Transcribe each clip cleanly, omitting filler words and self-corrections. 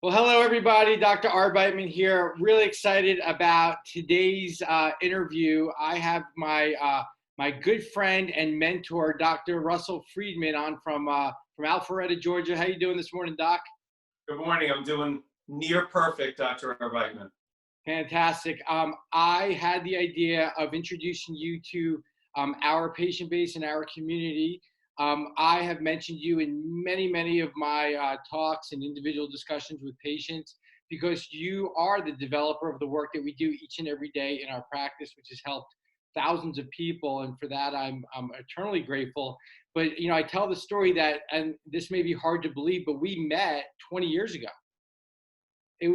Well, hello, everybody. Dr. Arbeitman here. Really excited about today's interview. I have my good friend and mentor, Dr. Russell Friedman, on from Alpharetta, Georgia. How you doing this morning, Doc? Good morning. I'm doing near perfect, Dr. Arbeitman. Fantastic. I had the idea of introducing you to our patient base and our community. I have mentioned you in many of my talks and individual discussions with patients because you are the developer of the work that we do each and every day in our practice, which has helped thousands of people. And for that, I'm eternally grateful. But, you know, I tell the story that, and this may be hard to believe, but we met 20 years ago. It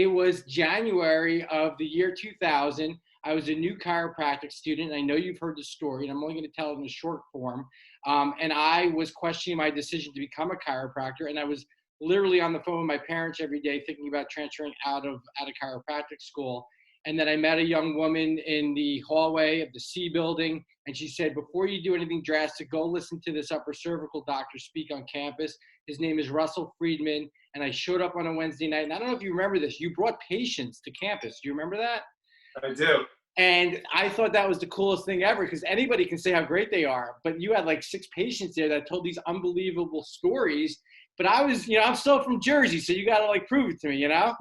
was January of the year 2000. I was a new chiropractic student. I know you've heard the story, and I'm only going to tell it in a short form. And I was questioning my decision to become a chiropractor, and I was literally on the phone with my parents every day thinking about transferring out of chiropractic school. And then I met a young woman in the hallway of the C building, and she said, before you do anything drastic, go listen to this upper cervical doctor speak on campus. His name is Russell Friedman. And I showed up on a Wednesday night, and I don't know if you remember this. You brought patients to campus. Do you remember that? I do. And I thought that was the coolest thing ever because anybody can say how great they are, but you had like 6 patients there that told these unbelievable stories. But I was, you know, I'm still from Jersey, so you got to like prove it to me, you know?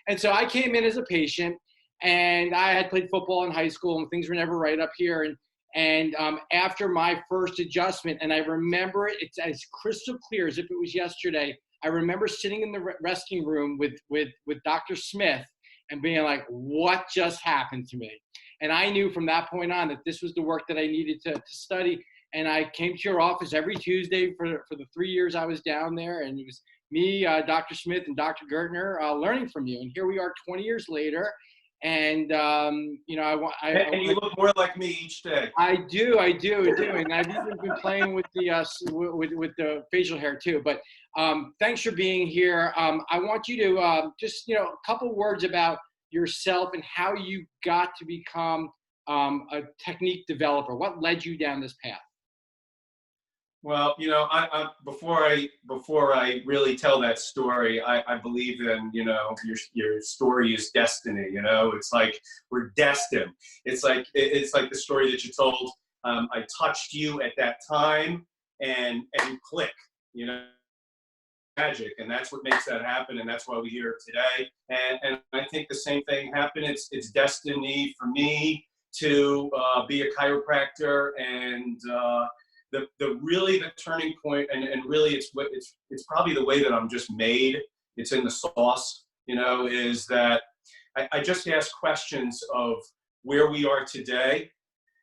And so I came in as a patient, and I had played football in high school, and things were never right up here. And after my first adjustment, and I remember it, it's as crystal clear as if it was yesterday. I remember sitting in the resting room with Dr. Smith and being like, what just happened to me? And I knew from that point on that this was the work that I needed to study. And I came to your office every Tuesday for the 3 years I was down there. And it was me, Dr. Smith, and Dr. Gertner learning from you. And here we are 20 years later. And, you know, And you look more like me each day. I do. And I've even been playing with the with the facial hair too. But thanks for being here. I want you to just, you know, a couple words about yourself and how you got to become a technique developer. What led you down this path? Well, you know, before I really tell that story, I believe in, you know, your story is destiny. You know, it's like we're destined. It's like the story that you told. I touched you at that time, and click. You know, magic, and that's what makes that happen, and that's why we're here today. And I think the same thing happened. It's destiny for me to be a chiropractor, and the turning point, and really it's probably the way that I'm just made. It's in the sauce, you know, is that I just ask questions of where we are today.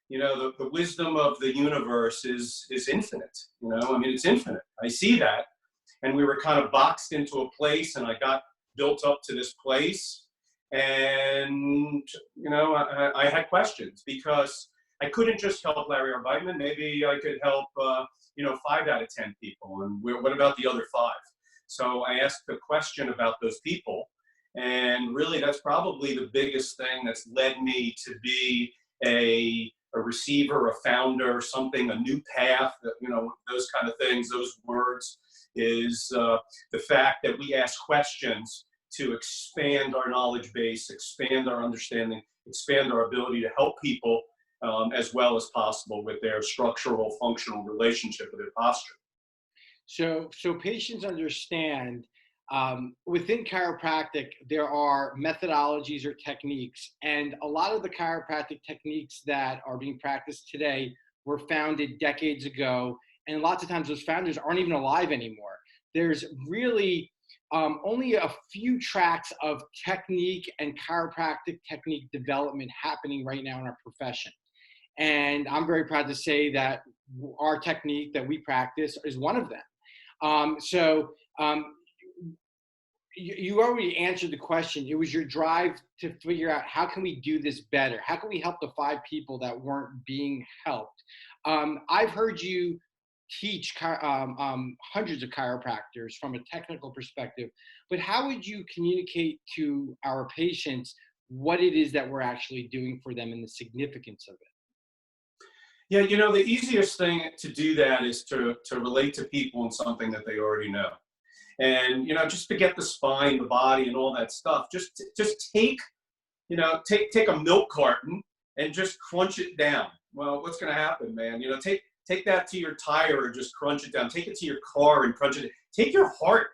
You know, the wisdom of the universe is infinite. You know, I mean, it's infinite. I see that. And we were kind of boxed into a place, and I got built up to this place. And, you know, I had questions because I couldn't just help Larry Arbeitman. Maybe I could help, you know, 5 out of 10 people. And what about the other 5? So I asked the question about those people. And really, that's probably the biggest thing that's led me to be a receiver, a founder, something, a new path, you know, those kind of things, those words, is the fact that we ask questions to expand our knowledge base, expand our understanding, expand our ability to help people as well as possible with their structural, functional relationship with their posture. So patients understand within chiropractic, there are methodologies or techniques, and a lot of the chiropractic techniques that are being practiced today were founded decades ago, and lots of times those founders aren't even alive anymore. There's really only a few tracks of technique and chiropractic technique development happening right now in our profession. And I'm very proud to say that our technique that we practice is one of them. You already answered the question. It was your drive to figure out how can we do this better? How can we help the 5 people that weren't being helped? I've heard you teach hundreds of chiropractors from a technical perspective, but how would you communicate to our patients what it is that we're actually doing for them and the significance of it? Yeah, you know, the easiest thing to do that is to relate to people in something that they already know. And, you know, just forget the spine, the body, and all that stuff. Just take, you know, take a milk carton and just crunch it down. Well, what's going to happen, man? You know, take that to your tire and just crunch it down. Take it to your car and crunch it. Take your heart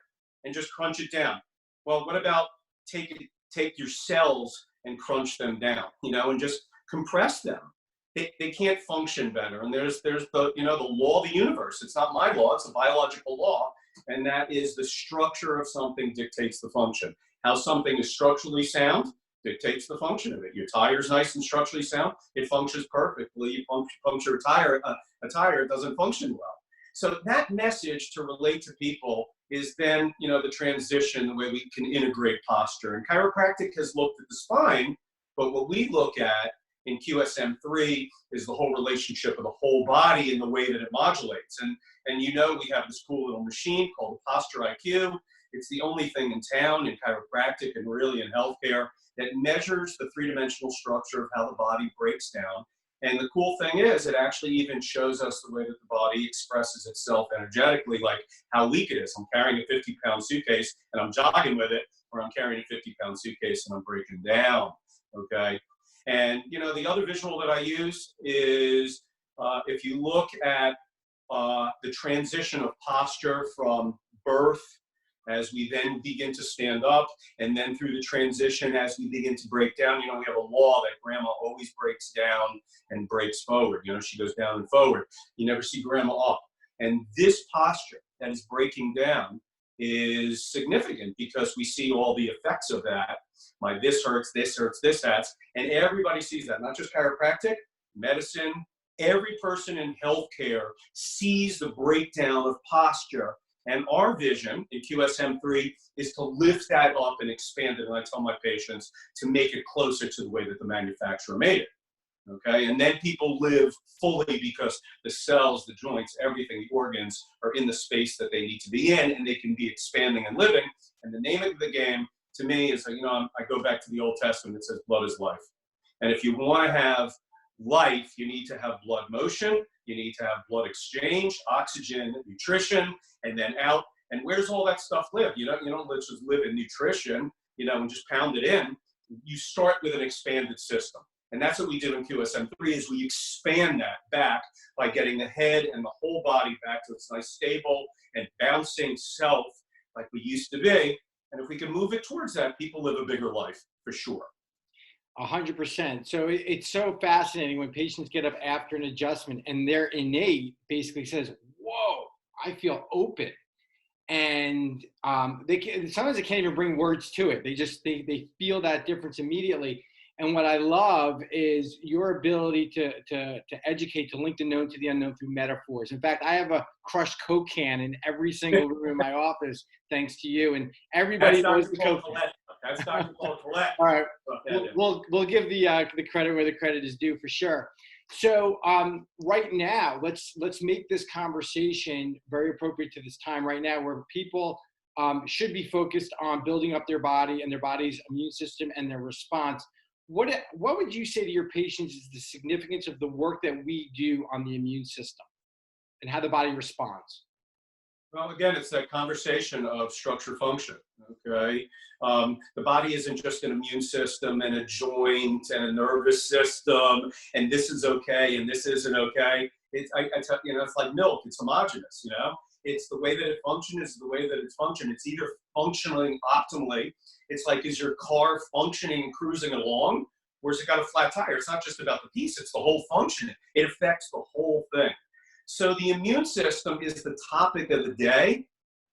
and just crunch it down. Well, what about take your cells and crunch them down, you know, and just compress them? They can't function better. And there's the, you know, the law of the universe. It's not my law, it's a biological law. And that is the structure of something dictates the function. How something is structurally sound dictates the function of it. Your tire's nice and structurally sound, it functions perfectly. You puncture a tire, it doesn't function well. So that message to relate to people is then, you know, the transition, the way we can integrate posture. And chiropractic has looked at the spine, but what we look at in QSM3 is the whole relationship of the whole body and the way that it modulates. And you know, we have this cool little machine called the Posture IQ. It's the only thing in town in chiropractic and really in healthcare that measures the three-dimensional structure of how the body breaks down. And the cool thing is, it actually even shows us the way that the body expresses itself energetically, like how weak it is. I'm carrying a 50-pound suitcase and I'm jogging with it, or I'm carrying a 50-pound suitcase and I'm breaking down, okay? And, you know, the other visual that I use is if you look at the transition of posture from birth as we then begin to stand up, and then through the transition as we begin to break down. You know, we have a law that grandma always breaks down and breaks forward. You know, she goes down and forward. You never see grandma up. And this posture that is breaking down is significant because we see all the effects of that. My this hurts, this hurts, this hurts, and everybody sees that, not just chiropractic, medicine. Every person in healthcare sees the breakdown of posture. And our vision in QSM3 is to lift that up and expand it. And I tell my patients to make it closer to the way that the manufacturer made it. Okay, and then people live fully because the cells, the joints, everything, the organs are in the space that they need to be in, and they can be expanding and living. And the name of the game to me is, you know, I go back to the Old Testament. It says blood is life. And if you want to have life, you need to have blood motion, you need to have blood exchange, oxygen, nutrition, and then out. And where's all that stuff live? You don't just live in nutrition, you know, and just pound it in. You start with an expanded system. And that's what we do in QSM3 is we expand that back by getting the head and the whole body back to its nice stable and bouncing self like we used to be. And if we can move it towards that, people live a bigger life for sure. 100%. So it's so fascinating when patients get up after an adjustment and their innate basically says, whoa, I feel open. And sometimes they can't even bring words to it. They feel that difference immediately. And what I love is your ability to educate, to link the known to the unknown through metaphors. In fact, I have a crushed Coke can in every single room in my office, thanks to you. And everybody knows the Coke can. That's Dr. Paul Collette. All right, we'll give the credit where the credit is due for sure. So right now, let's make this conversation very appropriate to this time right now, where people should be focused on building up their body and their body's immune system and their response. What would you say to your patients is the significance of the work that we do on the immune system and how the body responds? Well, again, it's that conversation of structure function, okay? The body isn't just an immune system and a joint and a nervous system, and this is okay and this isn't okay. It's like milk, it's homogeneous, you know? It's the way that it functions, the way that it's functioning. It's either functioning optimally. It's like, is your car functioning and cruising along, or has it got a flat tire? It's not just about the piece, it's the whole function. It affects the whole thing. So the immune system is the topic of the day.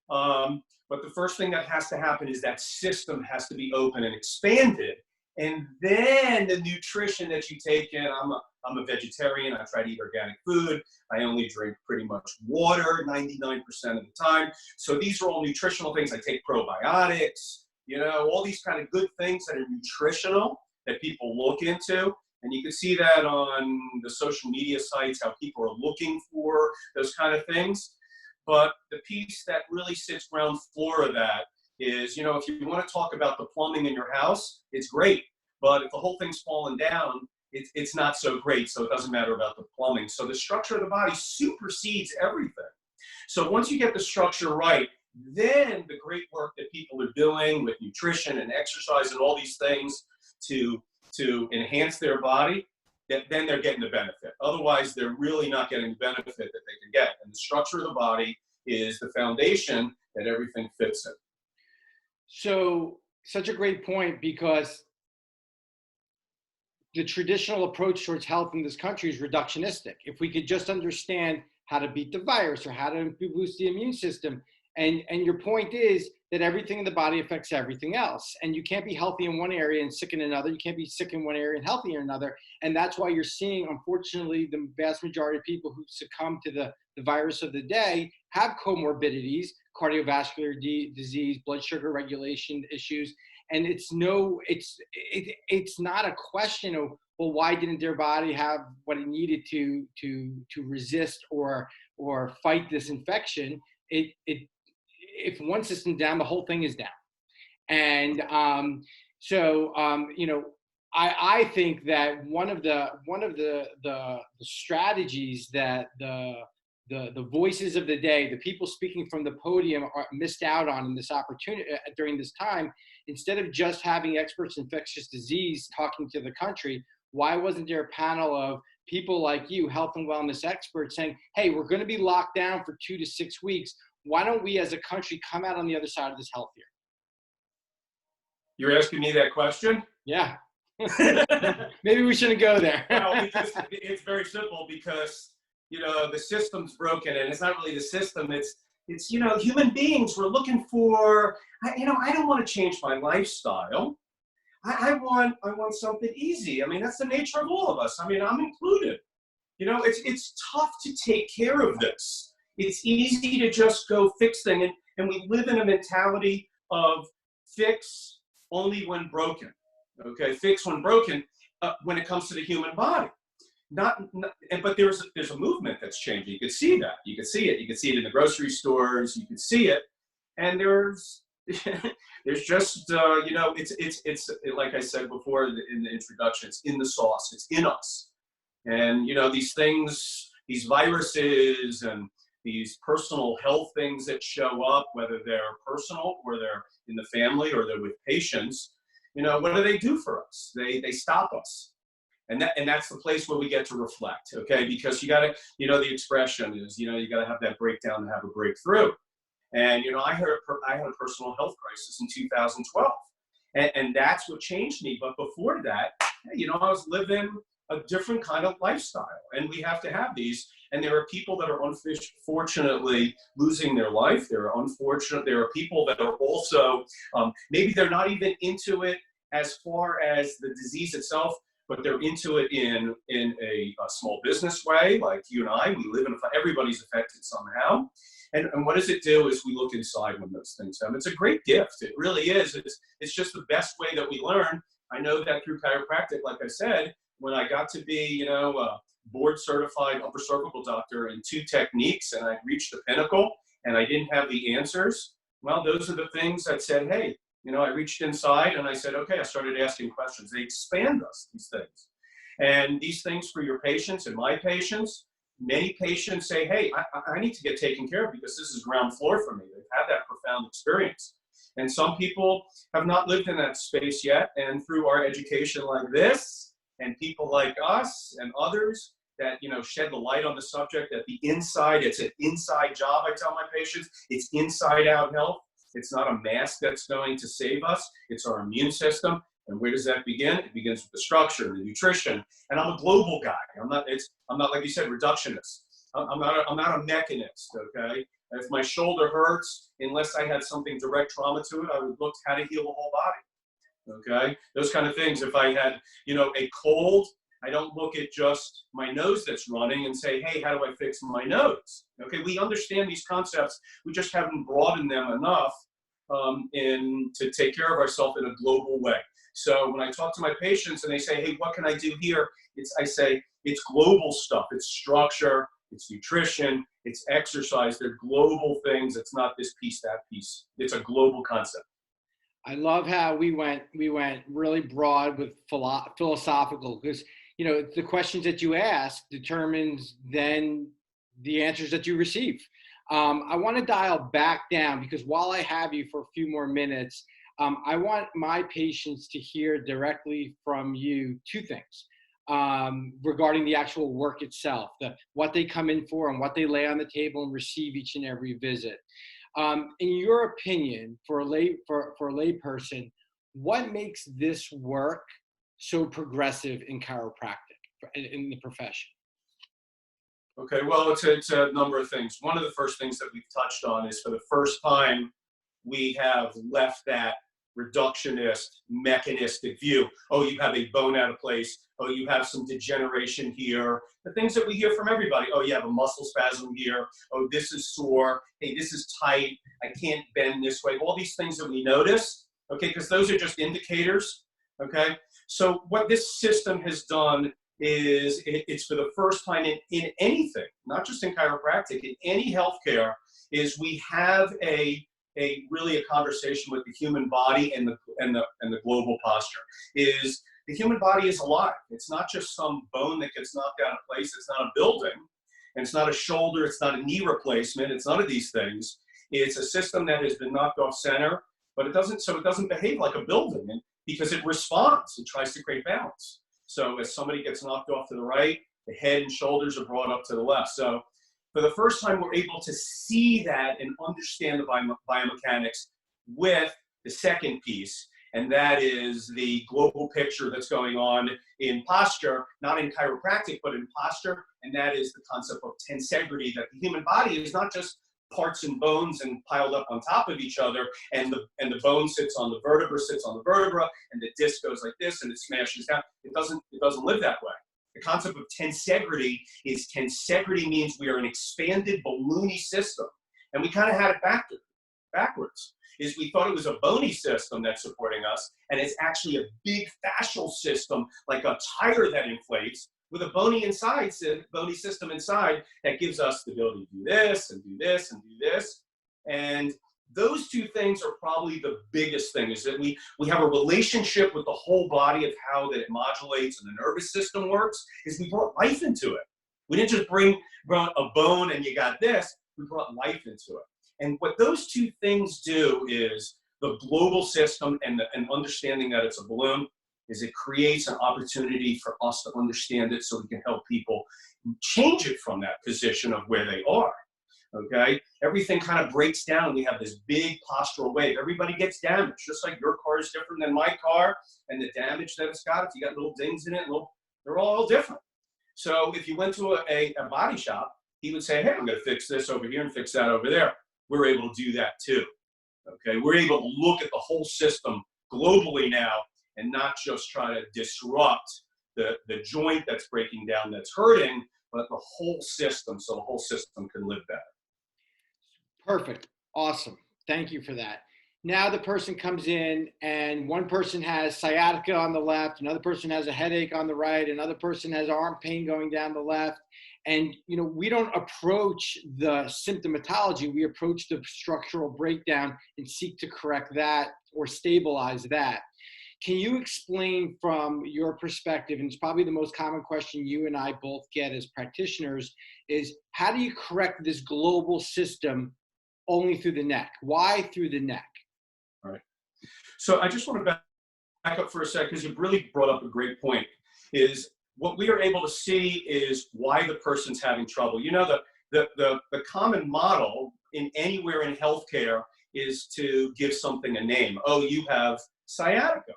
But the first thing that has to happen is that system has to be open and expanded. And then the nutrition that you take in, I'm a vegetarian, I try to eat organic food, I only drink pretty much water 99% of the time. So these are all nutritional things. I take probiotics, you know, all these kind of good things that are nutritional that people look into. And you can see that on the social media sites, how people are looking for those kind of things. But the piece that really sits ground floor of that is, you know, if you want to talk about the plumbing in your house, it's great. But if the whole thing's fallen down, it's not so great. So it doesn't matter about the plumbing. So the structure of the body supersedes everything. So once you get the structure right, then the great work that people are doing with nutrition and exercise and all these things to enhance their body, then they're getting the benefit. Otherwise, they're really not getting the benefit that they can get. And the structure of the body is the foundation that everything fits in. So, such a great point, because the traditional approach towards health in this country is reductionistic. If we could just understand how to beat the virus or how to boost the immune system, and your point is that everything in the body affects everything else, and you can't be healthy in one area and sick in another. You can't be sick in one area and healthy in another, and that's why you're seeing, unfortunately, the vast majority of people who succumb to the virus of the day have comorbidities, cardiovascular disease, blood sugar regulation issues, and it's not a question of, well, why didn't their body have what it needed to resist or fight this infection? If one system's down, the whole thing is down. And I think that one of the strategies that the voices of the day, the people speaking from the podium, are missed out on in this opportunity during this time. Instead of just having experts in infectious disease talking to the country, why wasn't there a panel of people like you, health and wellness experts, saying, hey, we're going to be locked down for 2 to 6 weeks. Why don't we as a country come out on the other side of this healthier? You're asking me that question? Yeah. Maybe we shouldn't go there. Well, because it's very simple, because, the system's broken, and it's not really the system. It's human beings. We're looking for, I don't want to change my lifestyle. I want something easy. I mean, that's the nature of all of us. I mean, I'm included. It's tough to take care of this. It's easy to just go fix things, and we live in a mentality of fix only when broken. Okay, fix when broken when it comes to the human body. But there's a movement that's changing. You can see that. You can see it. You can see it in the grocery stores. You can see it, and there's just it's like I said before in the introduction. It's in the sauce. It's in us, and these things, these viruses, and these personal health things that show up, whether they're personal or they're in the family or they're with patients. What do they do for us? They stop us. And that's the place where we get to reflect, okay? Because you gotta, the expression is, you gotta have that breakdown to have a breakthrough. And, I had a personal health crisis in 2012. And that's what changed me. But before that, I was living a different kind of lifestyle. And we have to have these. And there are people that are unfortunately losing their life. There are people that are also, maybe they're not even into it as far as the disease itself, but they're into it in a small business way, like you and I. We live in everybody's affected somehow. And what does it do is we look inside when those things happen. It's a great gift. It really is. It's just the best way that we learn. I know that through chiropractic, like I said, when I got to be, a board certified upper cervical doctor in 2 techniques, and I reached the pinnacle and I didn't have the answers. Well, those are the things that said, hey, I reached inside and I said, okay, I started asking questions. They expand us, these things. And these things for your patients and my patients, many patients say, hey, I need to get taken care of because this is ground floor for me. They've had that profound experience. And some people have not lived in that space yet. And through our education like this, and people like us and others that, shed the light on the subject, that the inside, it's an inside job, I tell my patients. It's inside out health. It's not a mask that's going to save us. It's our immune system. And where does that begin? It begins with the structure, the nutrition. And I'm a global guy. I'm not like you said, reductionist. I'm not a mechanist, okay? If my shoulder hurts, unless I had something direct trauma to it, I would look how to heal the whole body, okay? Those kind of things. If I had, a cold, I don't look at just my nose that's running and say, hey, how do I fix my nose? Okay, we understand these concepts. We just haven't broadened them enough to take care of ourselves in a global way. So when I talk to my patients and they say, hey, what can I do here? I say, it's global stuff. It's structure, it's nutrition, it's exercise. They're global things. It's not this piece, that piece. It's a global concept. I love how we went really broad with philosophical, because the questions that you ask determines then the answers that you receive. I want to dial back down because while I have you for a few more minutes, I want my patients to hear directly from you two things regarding the actual work itself, what they come in for and what they lay on the table and receive each and every visit. In your opinion, for a lay person, what makes this work so progressive in chiropractic, in the profession? Okay, well, it's a number of things. One of the first things that we've touched on is for the first time, we have left that reductionist, mechanistic view. Oh, you have a bone out of place. Oh, you have some degeneration here. The things that we hear from everybody. Oh, you have a muscle spasm here. Oh, this is sore. Hey, this is tight. I can't bend this way. All these things that we notice, okay, because those are just indicators, okay? So what this system has done is it's for the first time in anything, not just in chiropractic, in any healthcare, is we have really a conversation with the human body and the global posture. Is the human body is alive. It's not just some bone that gets knocked out of place. It's not a building, and it's not a shoulder. It's not a knee replacement. It's none of these things. It's a system that has been knocked off center, but it doesn't behave like a building, and because it responds. It tries to create balance. So as somebody gets knocked off to the right, the head and shoulders are brought up to the left. So for the first time, we're able to see that and understand the biomechanics with the second piece, and that is the global picture that's going on in posture, not in chiropractic, but in posture, and that is the concept of tensegrity, that the human body is not just parts and bones and piled up on top of each other, and the bone sits on the vertebra, and the disc goes like this, and it smashes down. It doesn't live that way. The concept of tensegrity means we are an expanded balloony system, and we kind of had it backwards. Is we thought it was a bony system that's supporting us, and it's actually a big fascial system, like a tire that inflates, with a bony system inside that gives us the ability to do this and do this and do this. And those two things are probably the biggest thing, is that we have a relationship with the whole body of how that it modulates and the nervous system works, is we brought life into it. We didn't just brought a bone and you got this, we brought life into it. And what those two things do is the global system and understanding that it's a balloon, is it creates an opportunity for us to understand it so we can help people change it from that position of where they are, okay? Everything kind of breaks down. We have this big postural wave. Everybody gets damaged, just like your car is different than my car, and the damage that it's got, if you got little dings in it, they're all different. So if you went to a body shop, he would say, hey, I'm gonna fix this over here and fix that over there. We're able to do that too, okay? We're able to look at the whole system globally now, and not just try to disrupt the joint that's breaking down, that's hurting, but the whole system, so the whole system can live better. Perfect. Awesome. Thank you for that. Now the person comes in and one person has sciatica on the left, another person has a headache on the right, another person has arm pain going down the left. And, you know, we don't approach the symptomatology, we approach the structural breakdown and seek to correct that or stabilize that. Can you explain from your perspective, and it's probably the most common question you and I both get as practitioners, is how do you correct this global system only through the neck? Why through the neck? All right. So I just want to back up for a second, because you've really brought up a great point, is what we are able to see is why the person's having trouble. You know, the common model in anywhere in healthcare is to give something a name. Oh, you have sciatica.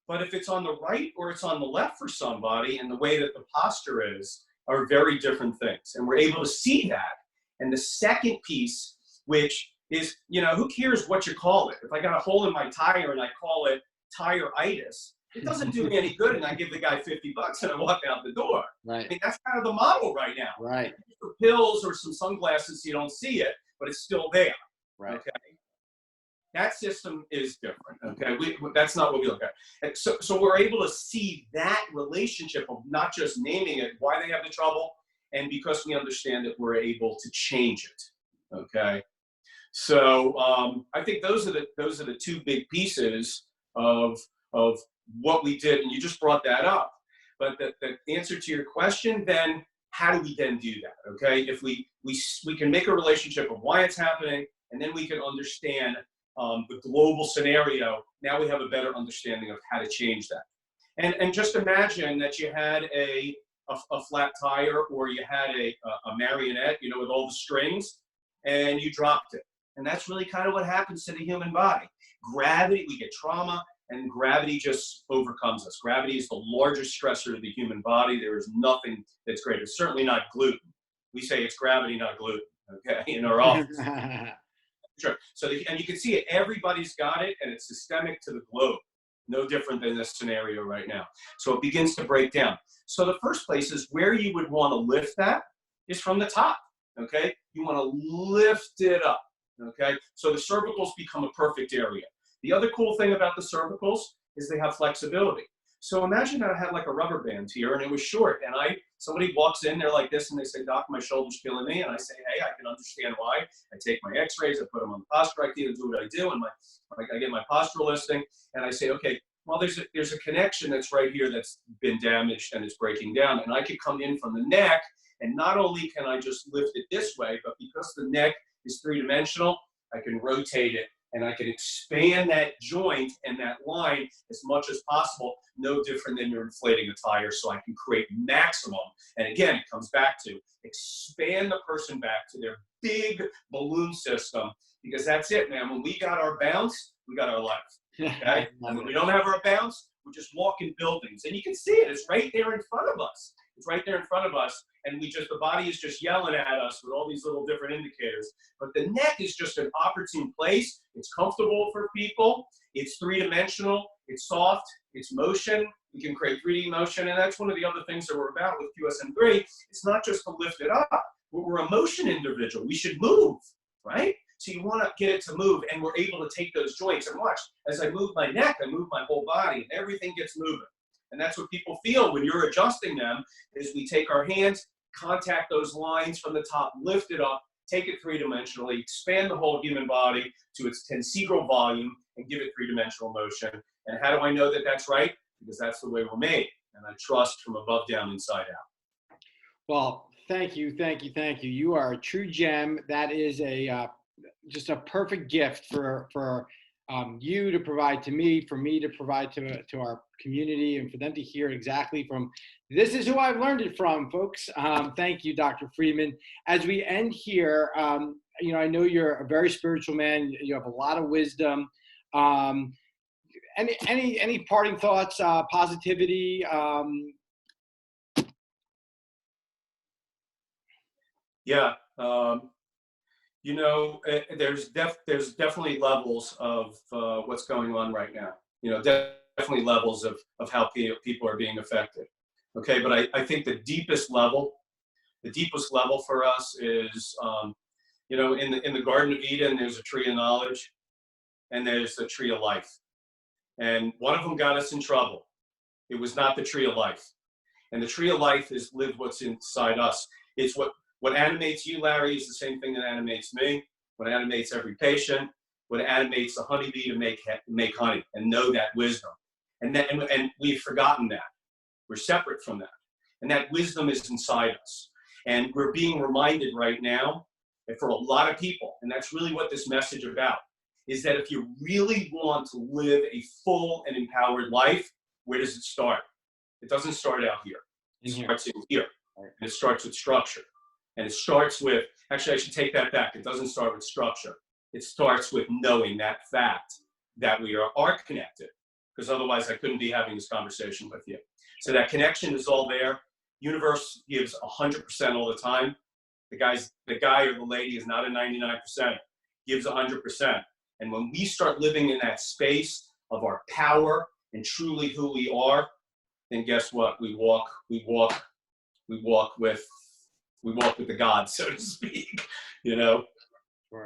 But if it's on the right or it's on the left for somebody, and the way that the posture is, are very different things. And we're able to see that. And the second piece, which is, you know, who cares what you call it? If I got a hole in my tire and I call it tire-itis, it doesn't do me any good, and I give the guy $50 and I walk out the door. Right. I mean, that's kind of the model right now. Right. For pills or some sunglasses, so you don't see it, but it's still there. Right. Okay. That system is different, okay? That's not what we look at. So we're able to see that relationship of not just naming it, why they have the trouble, and because we understand it, we're able to change it, okay? So I think those are the two big pieces of what we did, and you just brought that up. But the answer to your question, then, how do we then do that? Okay, if we can make a relationship of why it's happening, and then we can understand the global scenario. Now we have a better understanding of how to change that. And just imagine that you had a flat tire, or you had a marionette, you know, with all the strings, and you dropped it. And that's really kind of what happens to the human body. Gravity, we get trauma, and gravity just overcomes us. Gravity is the largest stressor to the human body. There is nothing that's greater. Certainly not gluten. We say it's gravity, not gluten, okay, in our office. Sure. So, and you can see it. Everybody's got it, and it's systemic to the globe. No different than this scenario right now. So it begins to break down. So the first place is where you would want to lift that is from the top, okay? You want to lift it up, okay? So the cervicals become a perfect area. The other cool thing about the cervicals is they have flexibility. So imagine that I had like a rubber band here and it was short, and somebody walks in there like this and they say, "Doc, my shoulder's killing me." And I say, "Hey, I can understand why." I take my x-rays, I put them on the posture ID and do what I do, and I get my postural listing, and I say, okay, well, there's a connection that's right here that's been damaged and it's breaking down. And I could come in from the neck, and not only can I just lift it this way, but because the neck is three-dimensional, I can rotate it and I can expand that joint and that line as much as possible, no different than you're inflating a tire, so I can create maximum. And again, it comes back to expand the person back to their big balloon system, because that's it, man. When we got our bounce, we got our life. Okay? And when we don't have our bounce, we just walk in buildings. And you can see it. It's right there in front of us. It's right there in front of us. And the body is just yelling at us with all these little different indicators. But the neck is just an opportune place. It's comfortable for people. It's three-dimensional. It's soft. It's motion. We can create 3D motion. And that's one of the other things that we're about with QSM3. It's not just to lift it up. We're a motion individual. We should move, right? So you want to get it to move, and we're able to take those joints and watch. As I move my neck, I move my whole body, and everything gets moving. And that's what people feel when you're adjusting them, is we take our hands, contact those lines from the top, lift it up, take it three-dimensionally, expand the whole human body to its tensegral volume, and give it three-dimensional motion. And how do I know that that's right? Because that's the way we're made. And I trust from above down, inside out. Well, thank you, thank you, thank you. You are a true gem. That is just a perfect gift for you to provide to me, for me to provide to our community, and for them to hear exactly from, this is who I've learned it from, folks. Thank you, Dr. Friedman. As we end here, you know, I know you're a very spiritual man. You have a lot of wisdom. Any parting thoughts, positivity? Yeah. You know, there's definitely levels of what's going on right now. You know, definitely levels of how people are being affected. Okay, but I think the deepest level for us is, you know, in the Garden of Eden, there's a tree of knowledge, and there's the tree of life, and one of them got us in trouble. It was not the tree of life, and the tree of life is live what's inside us. It's what animates you, Larry, is the same thing that animates me. What animates every patient, what animates the honeybee to make honey, and know that wisdom. And we've forgotten that. We're separate from that. And that wisdom is inside us. And we're being reminded right now, and for a lot of people, and that's really what this message is about, is that if you really want to live a full and empowered life, where does it start? It doesn't start out here. It starts in here. And it starts with structure. And it starts with, actually, I should take that back. It doesn't start with structure. It starts with knowing that fact that we are connected, because otherwise I couldn't be having this conversation with you. So that connection is all there. Universe gives 100% all the time. The guy or the lady is not a 99%, gives 100%. And when we start living in that space of our power and truly who we are, then guess what? We walk with the God, so to speak, you know?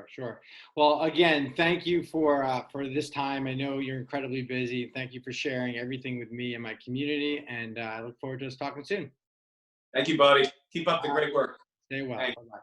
Sure. Well, again, thank you for this time. I know you're incredibly busy. Thank you for sharing everything with me and my community, and I look forward to us talking soon. Thank you, buddy. Keep up the great work. Stay well. Thanks. Bye-bye.